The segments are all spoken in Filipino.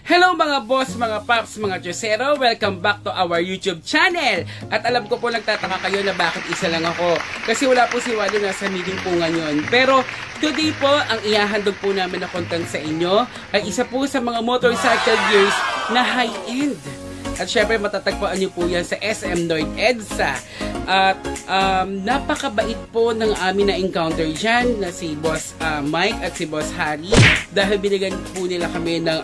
Hello mga boss, mga paps, mga Josero, welcome back to our YouTube channel. At alam ko po nagtataka kayo na bakit isa lang ako. Kasi wala po si Walo, nasa meeting po ngayon. Pero today po, ang ihahandog po namin na content sa inyo ay isa po sa mga motorcycle gears na high-end. At syempre matatagpuan niyo po yan sa SM North EDSA. At napakabait po ng amin na encounter dyan na si Boss Mike at si Boss Harry, dahil binigyan po nila kami ng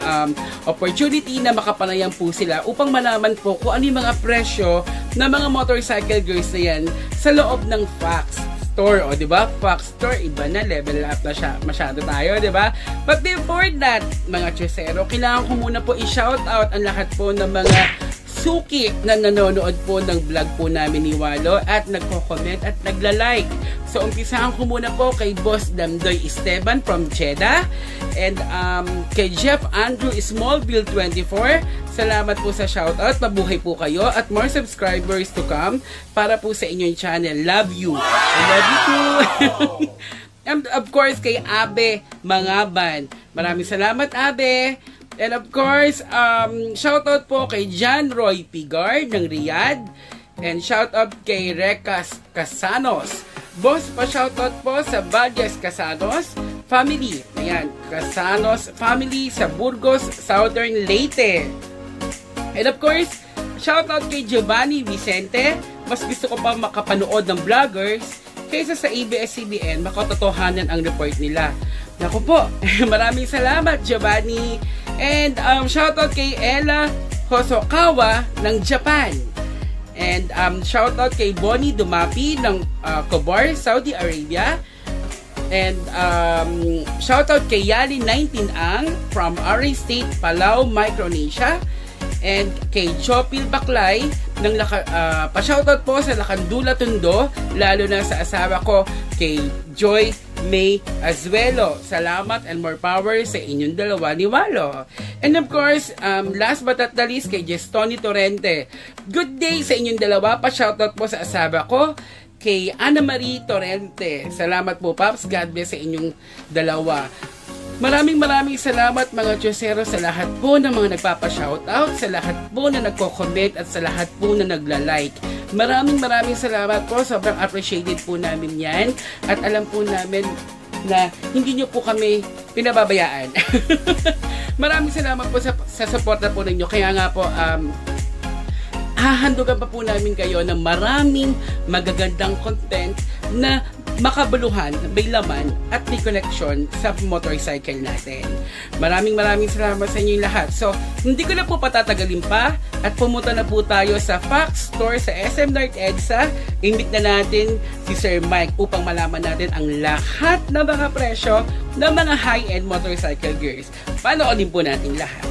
opportunity na makapanayam po sila upang malaman po kung ano yung mga presyo ng mga motorcycle gears na yan sa loob ng Fox Store. O diba, Fox Store, iba na, level up na siya, masyado tayo, diba? But before that, mga Chesero, kailangan ko muna po i-shout out ang lahat po ng mga suki na nanonood po ng vlog po namin ni Walo at nagko-comment at nagla-like. So umpisahan ko muna po kay Boss Damdoy Esteban from Jeddah, and kay Jeff Andrew Smallville 24. Salamat po sa shoutout. Mabuhay po kayo at more subscribers to come para po sa inyong channel. Love you. I love you too. And of course kay Abe Mangaban. Maraming salamat, Abe. And of course, shoutout po kay John Roy Pigard ng Riyadh. And shoutout kay Recas Casanos. Boss, pa-shoutout po sa Valles Casanos family. Ayan, Casanos family sa Burgos, Southern Leyte. And of course, shoutout kay Giovanni Vicente. Mas gusto ko pa makapanood ng vloggers kaysa sa ABS-CBN, makatotohanan ang report nila. Naku po, maraming salamat Giovanni. And shoutout kay Ella Hosokawa ng Japan. And shoutout kay Bonnie Dumapi ng Khobar, Saudi Arabia. And shoutout kay Yali 19 Ang from Ari State, Palau, Micronesia. And kay Chopil Baklay ng pa-shoutout po sa Lakandula Tondo, lalo na sa asawa ko kay Joy May Azuelo. Salamat and more power sa inyong dalawa ni Walo. And of course, last but not the least, kay Gestoni Torrente. Good day sa inyong dalawa. Pa-shoutout po sa asawa ko kay Ana Marie Torrente. Salamat po, Paps. God bless sa inyong dalawa. Maraming salamat mga Josero sa lahat po ng mga nagpapa-shoutout, sa lahat po na nagko-comment at sa lahat po na nagla-like. Maraming salamat po. Sobrang appreciated po namin yan. At alam po namin na hindi nyo po kami pinababayaan. Maraming salamat po sa support na po ninyo. Kaya nga po, hahandugan pa po namin kayo ng maraming magagandang content na makabuluhan, may laman at may connection sa motorcycle natin. Maraming salamat sa inyo lahat. So, hindi ko na po patatagalin pa at pumunta na po tayo sa Fox Store sa SM North EDSA. Invite na natin si Sir Mike upang malaman natin ang lahat ng mga presyo ng mga high-end motorcycle gears. Panoorin po natin lahat.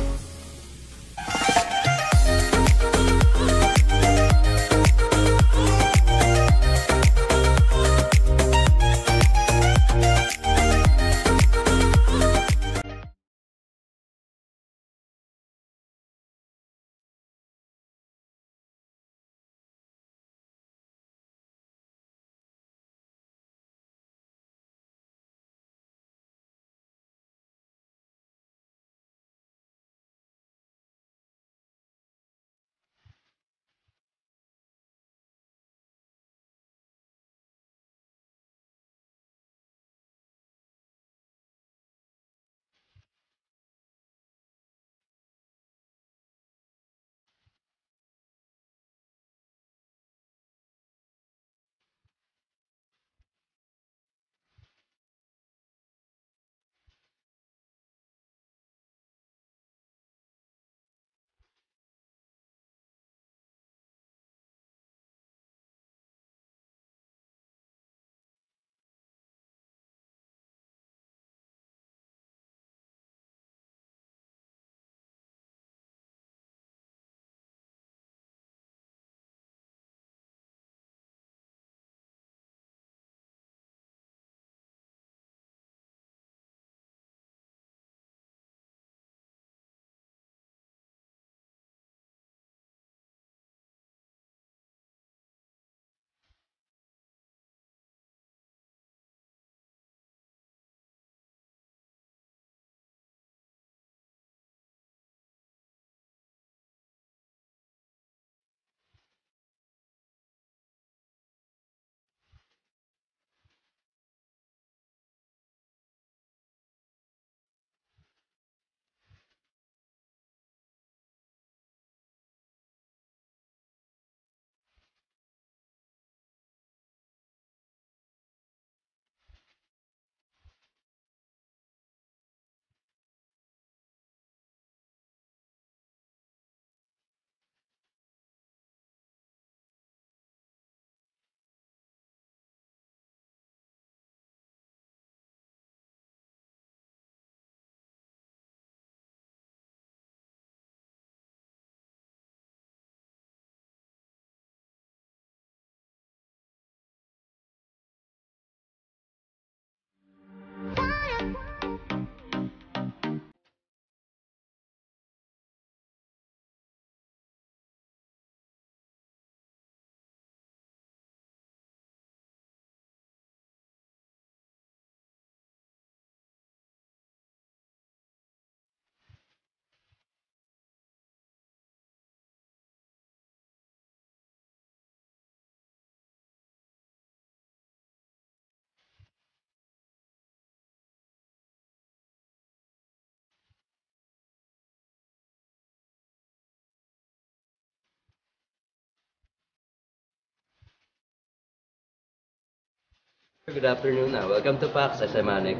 Good afternoon. Welcome to PAX SMANIX.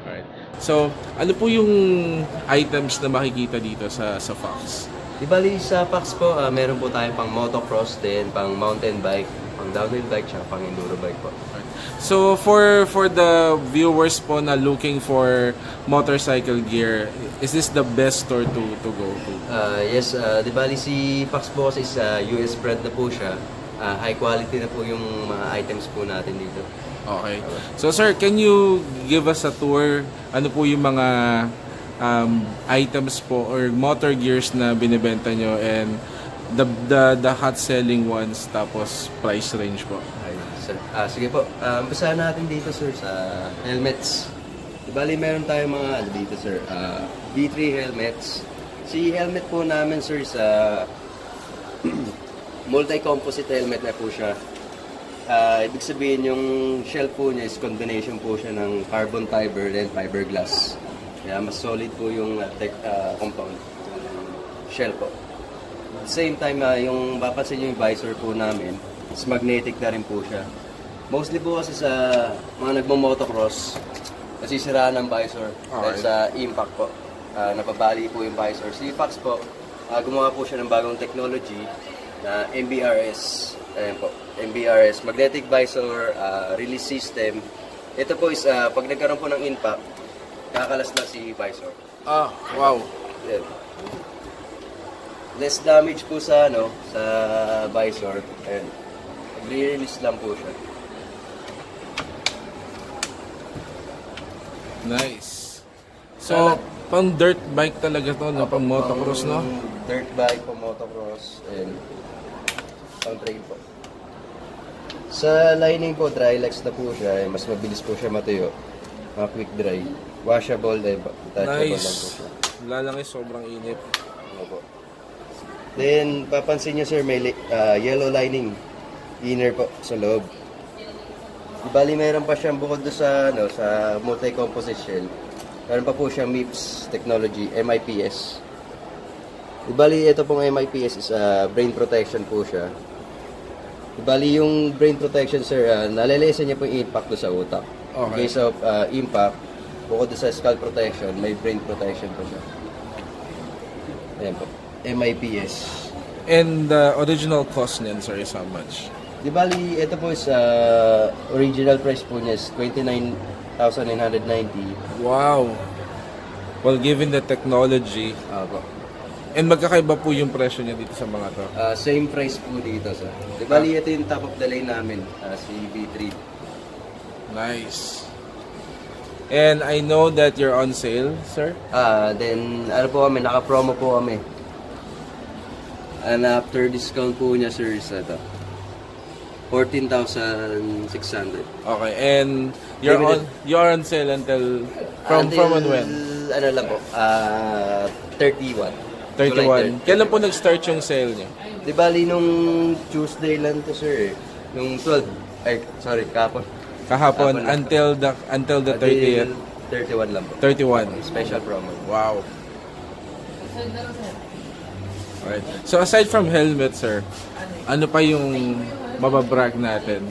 Alright. So, ano po yung items na makikita dito sa Fox? Di bali sa PAX po, meron po tayong pang motocross din, pang mountain bike, pang downhill bike, tsaka pang enduro bike po. Alright. So, for the viewers po na looking for motorcycle gear, is this the best store to go to? Yes, di bali si PAX po kasi sa US brand na po siya. High quality na po yung mga items po natin dito. Okay. So sir, can you give us a tour? Ano po yung mga items po or motor gears na binebenta nyo and the hot selling ones tapos price range po? Ayun, sir. Sige po. Umpisahan natin dito sir sa helmets. Di bali meron tayong mga dito sir. B3 helmets. Si helmet po namin sir sa multi-composite helmet na po siya. Ibig sabihin yung shell po niya is combination po siya ng carbon fiber and fiberglass. Kaya mas solid po yung compound shell po. At the same time, yung papansin nyo yung visor po namin is magnetic na rin po siya. Mostly po kasi sa mga nagmo-motocross, nasisiraan ng visor dahil sa impact po. Napabali po yung visor. Si Fox po, gumawa po siya ng bagong technology na MBRS. Ayan po, MBRS, Magnetic Visor Release System. Ito po is, pag nagkaroon po ng impact, kakalas na si visor. Wow. Ayan. Less damage po sa, sa visor. Ayan. Mag-release lang po siya. Nice. So, pang dirt bike talaga to, no? Pang motocross, no? Dirt bike, pang motocross, and pang trail po. Sa lining po, Drylex na po siya. Mas mabilis po siya matuyo. Quick dry. Washable, touchable lang po siya. Lalangis, sobrang init. Opo. Then, papansin niyo sir, may yellow lining. Inner po, sa loob. Bali, mayroon pa siyang bukod doon sa, sa multi-composite shell. Meron pa po siyang MIPS technology, MIPS. Bali, ito pong MIPS is brain protection po siya. Bali, yung brain protection, sir, nalilesen niya po yung impact doon sa utak. Okay. In case of impact, bukod doon sa skull protection, may brain protection po siya. Ayan po. MIPS. And the original cost niyan, sir, is how much? Di bali, ito po is original price po niya is 29,990. Wow. Well, given the technology, and magkakaiba po yung presyo niya dito sa mga to? Same price po dito, sir. Di bali, ito yung top of the line namin, si B3. Nice. And I know that you're on sale, sir? Then, ano po kami, naka-promo po kami. And after discount po niya, sir, is ito. 14,600. Okay, and you're on sale until from when? Ano lang po, 31. 31. Kailan po nag-start yung sale niyo? Di bali nung Tuesday lang to sir eh. Nung 12. Ay, sorry, kahapon. Kahapon until the 30th. 31 lang po. 31. Special promo. Wow. Alright. So aside from helmet, sir, ano pa yung mababrag natin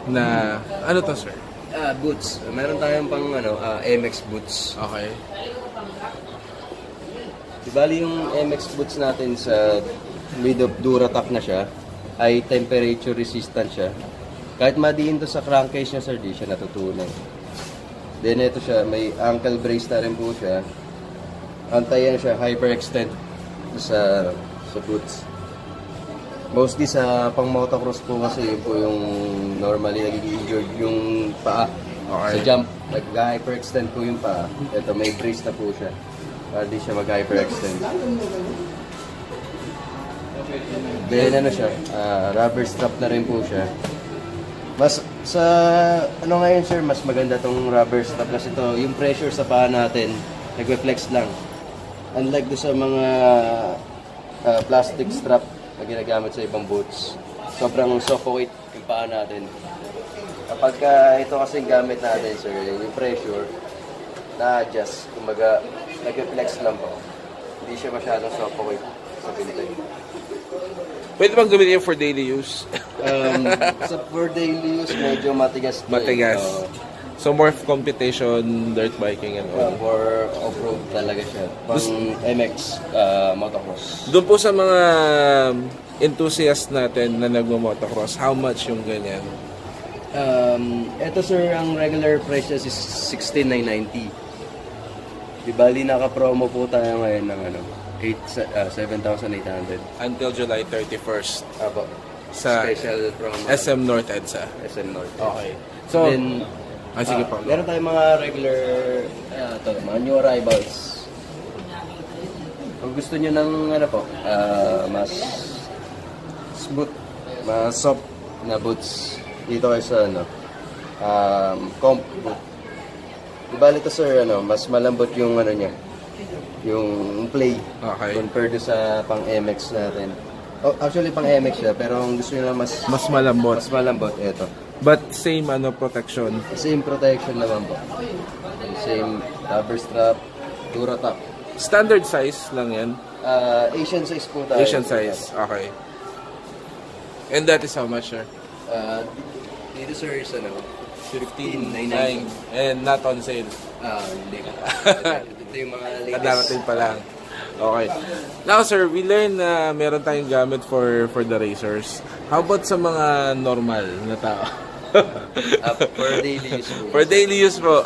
na ano to, sir? Boots. Meron tayong pang MX boots. Okay. Di bali yung MX boots natin sa made of Duratac na siya, ay temperature resistant siya. Kahit madiin to sa crankcase niya, sir, di siya natutunan. Then ito siya, may ankle brace na rin po siya. Antayan siya, hyperextend sa boots. Mostly sa pang motocross po kasi yun po yung normally nagiging-injured yung paa. Okay. Sa jump, nag-hyperextend po yung paa. Ito, may brace na po siya. Para di siya mag-hyperextend. Then ano siya, rubber strap na rin po siya. Mas sa ngayon sir, mas maganda tong rubber strap kasi ito, yung pressure sa paa natin, nagwe-flex lang. Unlike do sa mga plastic strap na ginagamit sa ibang boots, sobrang suffocate yung paa natin. Kapag ito kasi gamit natin sir, yung pressure na-adjust, kumbaga nag-flex lang po. Hindi siya masyadong suffocate. sa bintay. Pwede bang gamitin for daily use? So for daily use, medyo matigas. Matigas. So more of competition, dirt biking and all. For off-road talaga siya. Pang MX motocross. Doon po sa mga enthusiast natin na nagmo-motocross, how much yung ganyan? Ito sir, ang regular price is 16,990. Di bali naka-promo po tayo ngayon ng 7,800. Until July 31st Apo. sa Special promo. SM North EDSA. SM North. Okay. So, Then, sige po. meron tayong mga regular, mga new arrivals. Kung gusto nyo ng mas smooth, mas soft na boots, dito kayo sa comp boot. Ibalik ito sir, mas malambot yung niya, yung play, Okay. compared sa pang MX natin. Oh, actually pang MX siya, pero kung gusto nyo na mas Malambot. ito. But same protection. Same protection naman po. Same rubber strap, Dura top. Standard size lang yan. Asian size po tayo. Asian size. Okay. And that is how much, sir? Dito sir is 15.9 and not on sale. Hindi pa. Ito yung mga latest. Kadarating pa lang. Okay. Now sir, we learned na meron tayong gamit for the racers. How about sa mga normal na tao? For daily use po. For daily use po.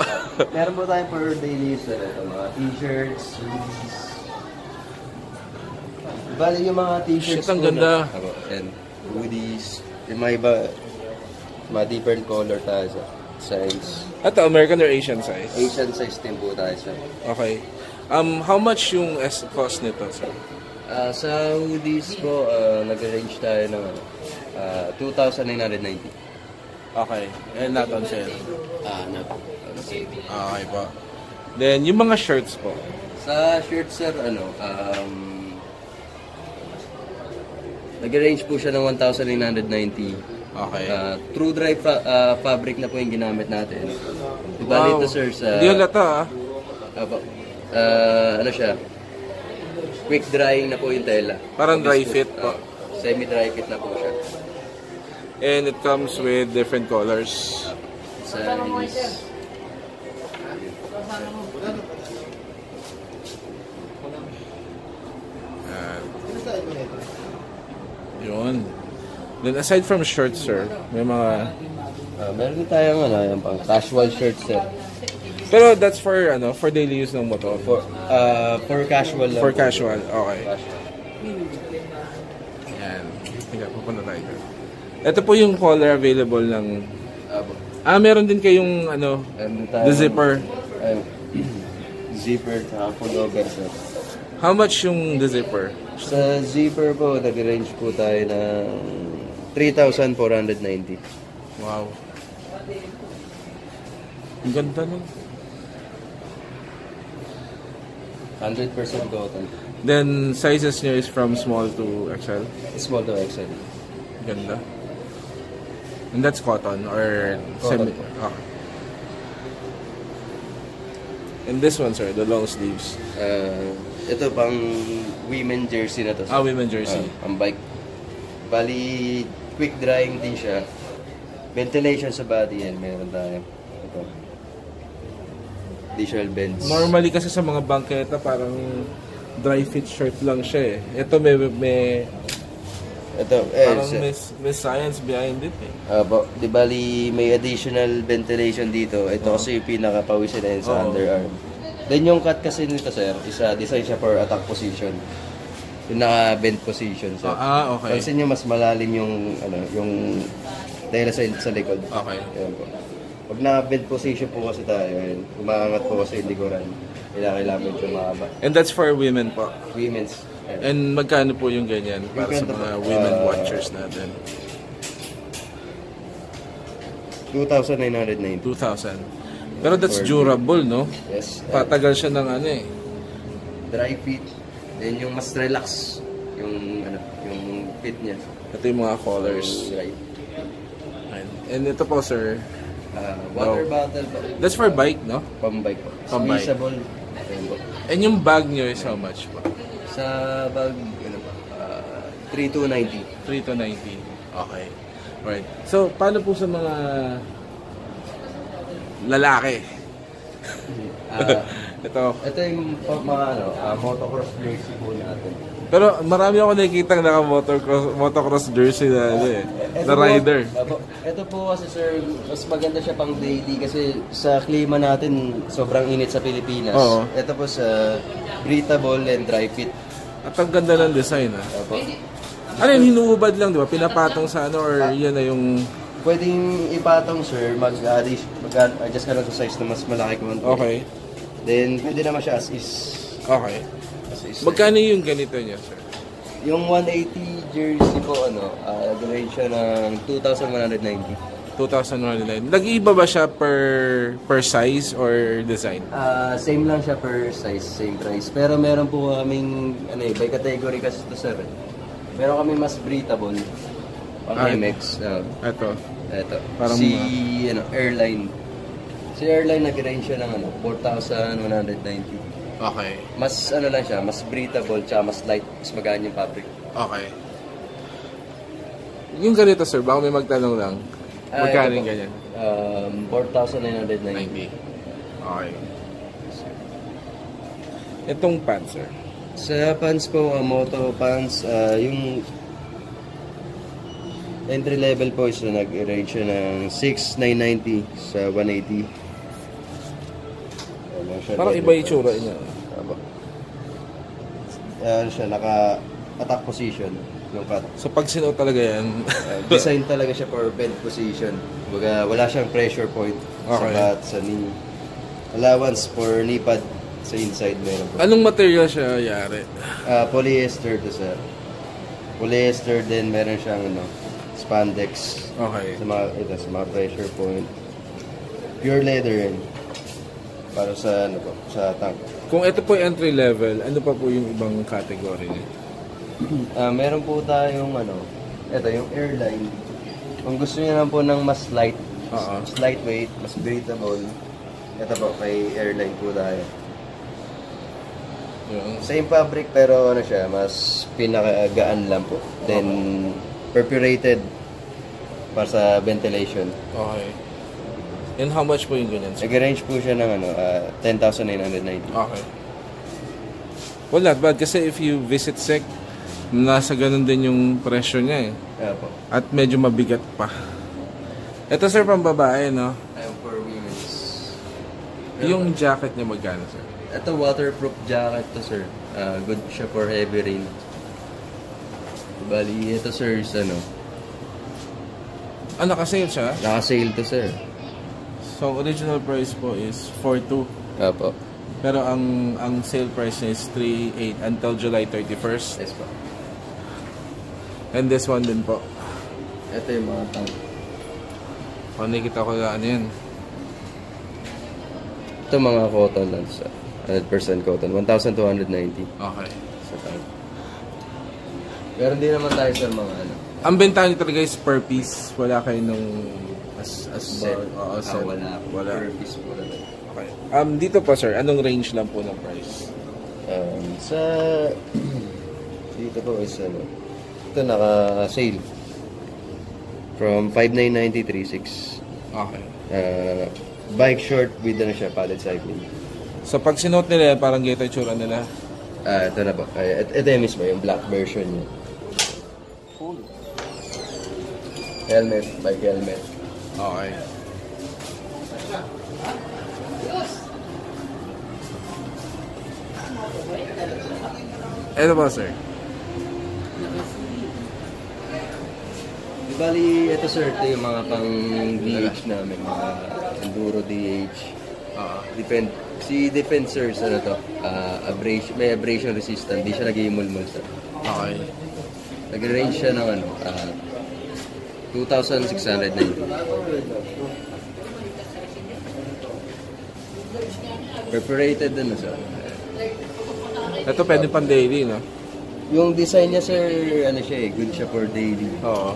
Meron po tayong for daily use. Ito, mga t-shirts, hoodies. Bali yung mga t-shirts Shit, ang ganda. And hoodies. Yung mga iba, mga different color tayo sa size. Ito, American or Asian size? Asian size din po tayo sir. Okay. How much yung cost nito, sir? Sa hoodies po, nag-range tayo ng 2,990. Okay. And not on sale. No. Okay po. Then, yung mga shirts po. Sa shirt sir, nag-range po siya ng 1,990. Okay. True dry fabric na po yung ginamit natin. Bali ito sir sa... Hindi halata siya? Quick drying na po yung tela. Parang dry fit po. Semi-dry fit na po siya. And it comes with different colors. Size. Yun. Then aside from shirts, sir, may mga... Meron tayong yung pang casual shirts sir. Pero that's for daily use ng motor. For casual lang. For po. casual, okay. Casual. Yan. Tingnan, pupunta tayo. Ito po yung color available ng... meron din kayong the zipper. Zipper at pullover sir. How much yung the zipper? Sa zipper po, nag-range po tayo ng 3,490. Wow. Ang ganda nun. 100% cotton. Then, sizes nyo is from small to XL? Small to XL. Ganda. And that's cotton or Cotton. semi... Okay. And this one, sir, the long sleeves. Ito pang women jersey na to. Women jersey. Ang bike. Bali, quick drying din siya. Ventilation sa body yan. Meron tayo. Ito. Additional bends. Normally kasi sa mga bangketa, parang dry fit shirt lang siya eh. Ito may Ito, parang may science behind it eh. Di bali, may additional ventilation dito. Ito kasi yung pinaka-pawisin na yun sa underarm. Then yung cut kasi nito sir, design siya for attack position. Yung naka-bend position sir. Okay. Pansin nyo mas malalim yung dahil sa likod. Okay. Ayan po. Pag naka-bend position po kasi tayo, umaangat po kasi yung likuran. Kailangan medyo mahaba. And that's for women po. Women's. And magkano po yung ganyan para sa mga women watchers natin? 2,990. 2,000. Pero that's durable, no? Yes. Patagal siya ng Dry fit. Then yung mas relax yung fit niya. Ito yung mga colors. Right. And ito po, sir. Water bottle po. That's for bike, no? Pambike po. Pambike. Squeezable. Ayan po. And yung bag nyo is how much po? Sa bag, ano ba? 3,290. 3,290. Okay. Alright. So, paano po sa mga lalaki? Ito. Ito yung mga motocross jersey po natin. Pero marami ako nakikita naka motocross jersey na na rider. Ito po kasi sir, mas maganda siya pang daily kasi sa klima natin sobrang init sa Pilipinas. Oo. Ito po sa breathable and dry fit. At ang ganda ng design Opo. Ano yun, hinuhubad lang, di ba? Pinapatong sa ano or yun na yung... Pwedeng ipatong sir, mag-adjust ka lang sa size na mas malaki konti. Okay. Then pwede naman siya as is. Okay. As is. Magkano yung ganito niya, sir? Yung 180 jersey po, range siya ng 2,190. 2,109. Nag-iiba ba siya per size or design? Same lang siya per size, same price. Pero meron po kaming, by category kasi ito sir. Meron kami mas breathable. Pang MX. Ito. Parang Airline. Si Airline nag-range siya ng 4,190. Okay. Mas lang siya, mas breathable, tsaka mas light, mas magaan yung fabric. Okay. Yung ganito, sir, baka may magtanong lang. Magkano yung ganyan? 4,990. Okay. Itong pants, sir. Sa pants po, moto pants, yung entry level po is nag-range siya ng 6,990 sa 180. Parang iba yung tsura niya. Siya, naka-attack position. Yung cut. So pag sinuot talaga yan, Design talaga siya for bend position. Wala siyang pressure point sa cut, sa knee. Allowance for knee pad sa inside meron po. Anong material siya yari? Polyester to sir. Polyester din meron siyang spandex. Okay. Sa mga pressure point. Pure leather yan. Para sa sa tank. Kung ito po yung entry level, ano pa po yung ibang category niya? Meron po tayong ito yung Airline. Kung gusto niyo lang po ng mas light, mas lightweight, mas breathable, ito po kay Airline po tayo. Same fabric pero siya, mas pinakagaan lang po. Then perforated para sa ventilation. Okay. And how much po yung ganyan? Nag-range po siya ng 10,990. Okay. Well, not bad kasi if you visit SEC, nasa ganun din yung presyo niya Po. At medyo mabigat pa. Ito sir, pang babae, no? For women's. Yung jacket niya magkano, sir? Ito waterproof jacket to sir. Good siya for heavy rain. Bali, ito sir is Naka-sale siya? Naka-sale to sir. So, original price po is 4,200. Apo. Pero ang sale price niya is 3,800 until July 31st. Yes po. And this one din po. Ito yung mga tank. Nakikita ko na ano yun. Ito mga cotton lang sa 100% cotton. 1,290 Okay. sa tank. Pero hindi naman tayo sa mga Ang benta niyo talaga is per piece. Wala kayo nung as set. set. Wala. Per piece po lang. Okay. Dito po sir, anong range lang po ng price? Sa dito po is ito naka-sale from 5,990 3,600. Okay. Bike short with siya, padded cycling. So pag sinuot nila, parang ganito yung tsura nila. Ito na po. Ito yung mismo, yung black version niya. Helmet, bike helmet. Okay. Ito po sir. Bali, ito sir, ito yung mga pang DH namin, mga Enduro DH. Defenders, abrasion, may abrasion resistant, di siya nag-iimulmul sir. Okay. Nag-range siya ng 2,690. Perforated din sir. Ito pwede pang daily, no? Yung design niya sir, good siya for daily. Oo.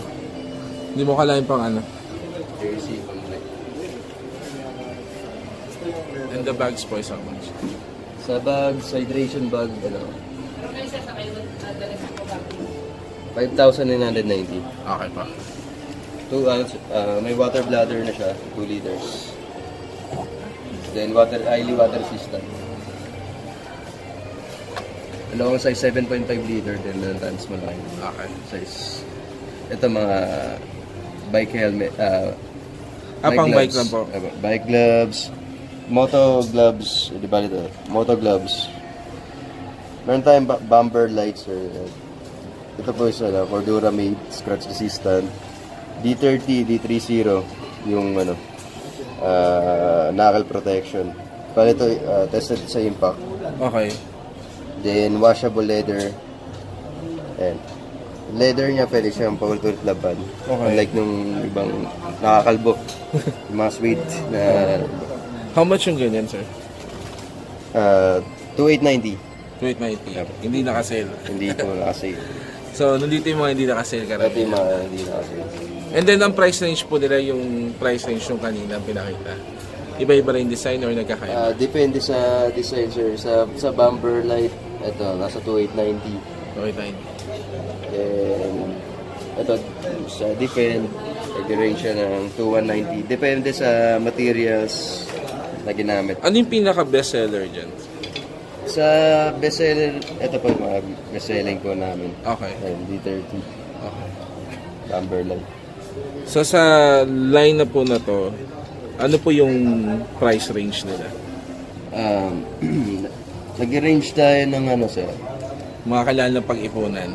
Hindi mo kalahin pang Jersey, pang light. And the bags po is how much? Sa bag, sa hydration bag, ano, 5,990. Okay pa. May water bladder na siya, 2 liters. Then highly water resistant. Dalawang size 7.5 liter, then meron tayong small line. Okay. Size. Ito mga bike helmet, Pang bike lang po. Bike gloves, moto gloves, di ba ito? Moto gloves. Meron tayong bumper lights, sir. Ito po is Cordura made, scratch resistant. D30, D30, yung knuckle protection. Pala ito, tested sa impact. Okay. Then, washable leather. And, leather niya pwede siyang pagultulit laban. Okay. Unlike nung ibang nakakalbo. Yung mga sweet na... How much yung ganyan, sir? 2,890. 2,890. Yep. Hindi naka-sale. Hindi po nakasale. So, nandito yung mga hindi naka-sale Pati karamihan. mga hindi nakasale. And then, ang price range po nila, yung price range yung kanina pinakita. Iba-iba rin design or nagkakaiba? Depende sa design, sir. Sa bumper light, ito, nasa 2,890. 2,890. Then, ito, sa Defend, nag-range siya ng 2,190. Depende sa materials na ginamit. Ano yung pinaka-best seller dyan? Sa bestseller, ito po yung mga bestselling po namin. Okay. Ayun, D30, Okay. Cumberland. So, sa line na po na to, ano po yung price range nila? Nag-range tayo ng sir. Mga kailangan ng pag-ipunan.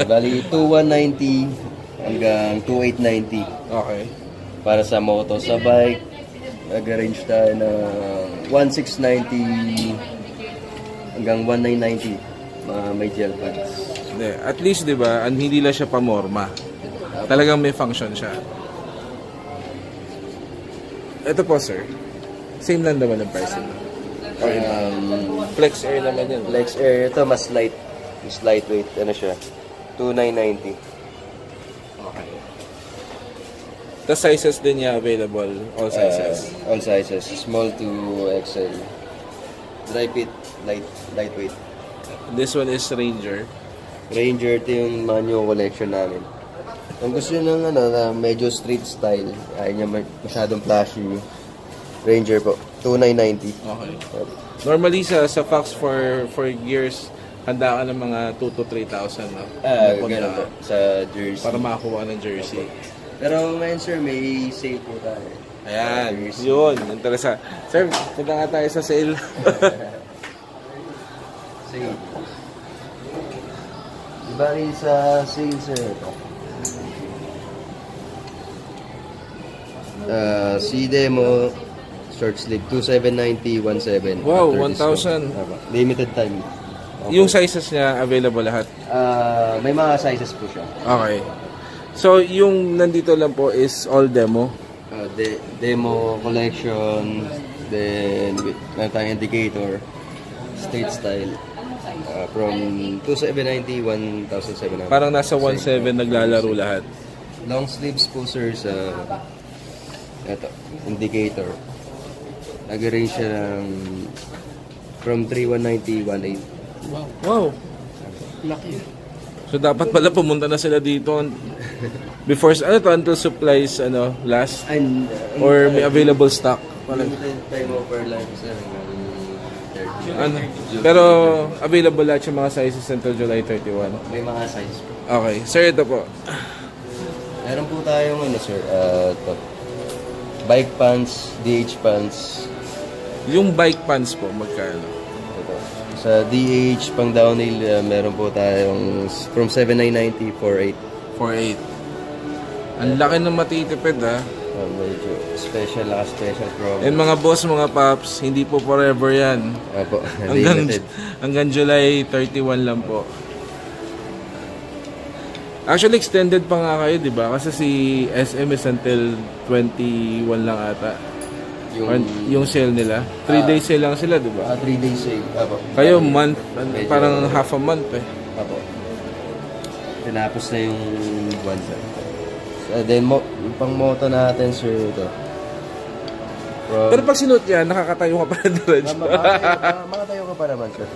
Bali, 2,190 hanggang 2,890. Okay. Para sa moto. Sa bike, nag-range tayo ng 1,690 hanggang 1,990. Mga may gel pads. Hindi. At least, di ba, hindi lang siya pamorma. Talagang may function siya. Ito po, sir. Same lang naman ang price nito. Flex Air naman yan. Flex Air, ito mas light. Mas lightweight. Ano siya? 2,990. Okay. The sizes din niya available. All sizes. All sizes. Small to XL. Dry fit. Lightweight. This one is Ranger. Ranger, ito yung mga new collection namin. Kung gusto nyo ng na medyo street style, ayaw nyo masyadong flashy, Ranger po, 2,990. Okay. Normally sa Fox for gears, handa ka ng mga 2 to 3,000 no? Ganun po, sa jersey. Para makakuha ng jersey. Pero ngayon sir, may sale po tayo. Ayan, yun. Interesa. Sir, punta nga tayo sa sale. Sale. Diba rin sa sale sir ito? C-Demo, short sleeve, 2,790, 1,700. Wow, after 1,000. discount. Limited time. Okay. Yung sizes niya, available lahat. May mga sizes po siya. Okay. So, yung nandito lang po is all demo. Demo collection, then meron tayong indicator, state style, from 2,790, 1,700. Parang nasa 1.7 naglalaro lahat. Long sleeves po sir sa eto, indicator. Nag-range siya ng from 3,190, 1,800. Wow. Laki. So dapat pala pumunta na sila dito before until supplies last And or may available stock. limited time offer lang sir. Pero available lahat yung mga sizes until July 31. May mga sizes po. Okay. Sir, ito po. Meron po tayong sir, bike pants, DH pants. Yung bike pants po, magkano? Ito. Sa DH pang downhill, meron po tayong from 7,990, 4,800. 4.8. Ang laki ng matitipid ha. Medyo special promo. And mga boss, mga paps, hindi po forever yan. Apo, Hanggang, hanggang July 31 lang po. Actually, extended pa nga kayo, di ba? Kasi si SM is until 21 lang ata. Yung sale nila. 3 days sale lang sila, di ba? 3 days sale. Apo. Kayo, month, parang half a month eh. Apo. Tinapos na yung buwan sir. Then, yung pang moto natin sir, ito. Pero pag sinuot yan, nakakatayo ka pa na diretso. Makatayo ka pa naman, sir.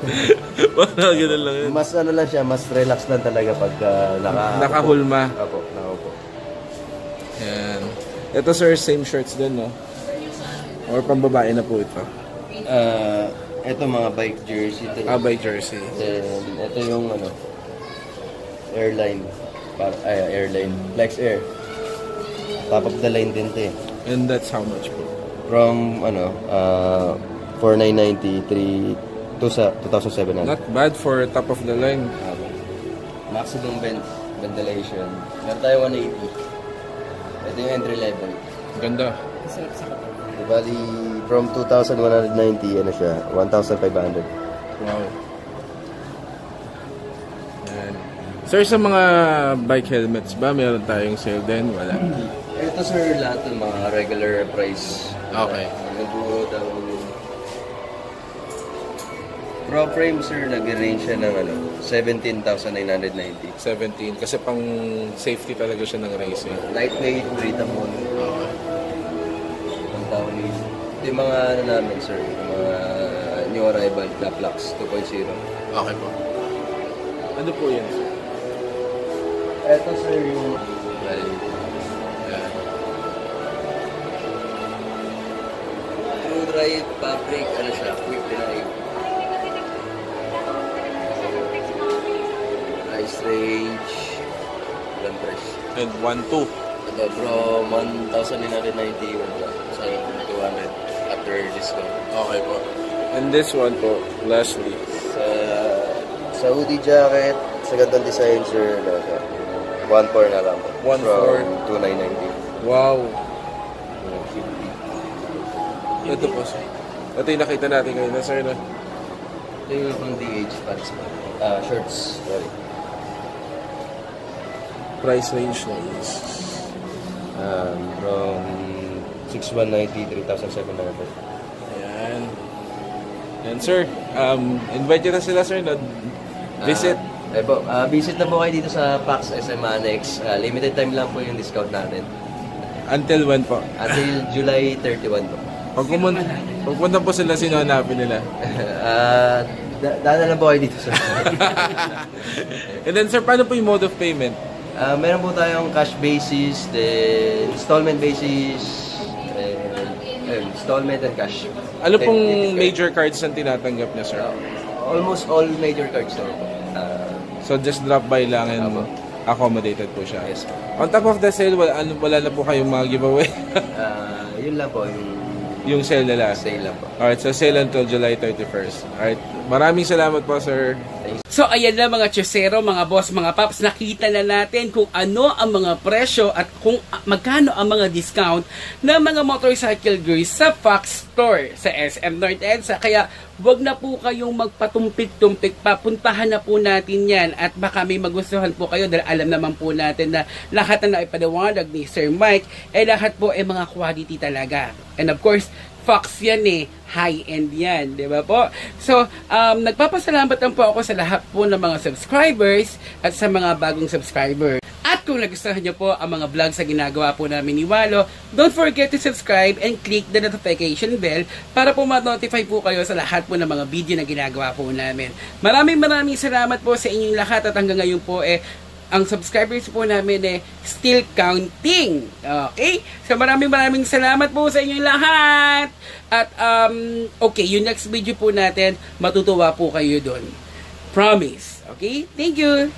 Parang ganun lang yun. Mas ano lang siya, mas relax lang talaga pag nakahulma. Opo, nakaupo. Yan. Ito sir, same shirts din, no? Or pambabae na po ito? Ito mga bike jersey. Bike jersey. Then, ito yung ano, airline. Airline. Flex Air. Top of the line din ito eh. And that's how much po? From, 4,990 to sa 2,700. Not bad for top of the line. Maximum ventilation. Meron tayo 180. Ito yung entry level. Ganda. Bali, from 2,190, ano siya, 1,500. Wow. Yan. Sir, sa mga bike helmets ba, meron tayong sale din? Wala. Ito sir, lahat ng mga regular price. Okay. Nagbuo daw. Pro frame sir, nag-range siya ng 17,990. 17. Kasi pang safety talaga siya ng racing. Lightweight, breathable. Okay. Ito yung mga namin sir, yung mga new arrival, Blaplux 2.0. Okay po. Ano po yan, sir? Ito sir yung True Drive Fabric, ano siya, quick drive. Price range, ilang price? And 1.2. Ito from 1,990 sa 200 after discount. Okay po. And this one po, lastly. Sa hoodie jacket, sa gandang design sir, 1.4 na lang po. 1.4. From 2,990. Wow. Ito po, sir. Ito yung nakita natin ngayon na, sir, na. Ito yung from DH pants po. Shirts, sorry. Price range na is from 6,190, 3,700. ayan. Yan, sir. Invite nyo na sila, sir, na visit. Visit na po kayo dito sa PAX SM Annex. Limited time lang po yung discount natin. Until when po? Until July 31 po. Pag pumunta po sila, sino hanapin nila? Daan na lang po kayo dito, sir. And then, sir, paano po yung mode of payment? Meron po tayong cash basis, then installment basis, installment and cash. Ano pong major cards ang tinatanggap niya, sir? Almost all major cards na po. So, just drop by lang and accommodated po siya. Yes po. On top of the sale, wala na po kayong mga giveaway? Yun lang po, yung sale nila? sale lang po. Alright, so sale until July 31st. Alright, maraming salamat po, sir. So ayan na mga chosero, mga boss, mga paps, nakita na natin kung ano ang mga presyo at kung magkano ang mga discount ng mga motorcycle gears sa Fox Store sa SM North EDSA. Kaya wag na po kayong magpatumpik-tumpik pa, puntahan na po natin yan at baka may magustuhan po kayo dahil alam naman po natin na lahat na naipadawanag ni Sir Mike ay lahat po ay mga quality talaga. And of course, Fox yan eh, high-end yan, di ba po? So, nagpapasalamat lang po ako sa lahat po ng mga subscribers at sa mga bagong subscriber. At kung nagustuhan nyo po ang mga vlogs na ginagawa po namin ni Walo, don't forget to subscribe and click the notification bell para po ma-notify po kayo sa lahat po ng mga video na ginagawa po namin. Maraming salamat po sa inyong lahat at hanggang ngayon po ang subscribers po namin still counting. Okay? So maraming salamat po sa inyong lahat. At okay, yung next video po natin, matutuwa po kayo doon. Promise. Okay? Thank you.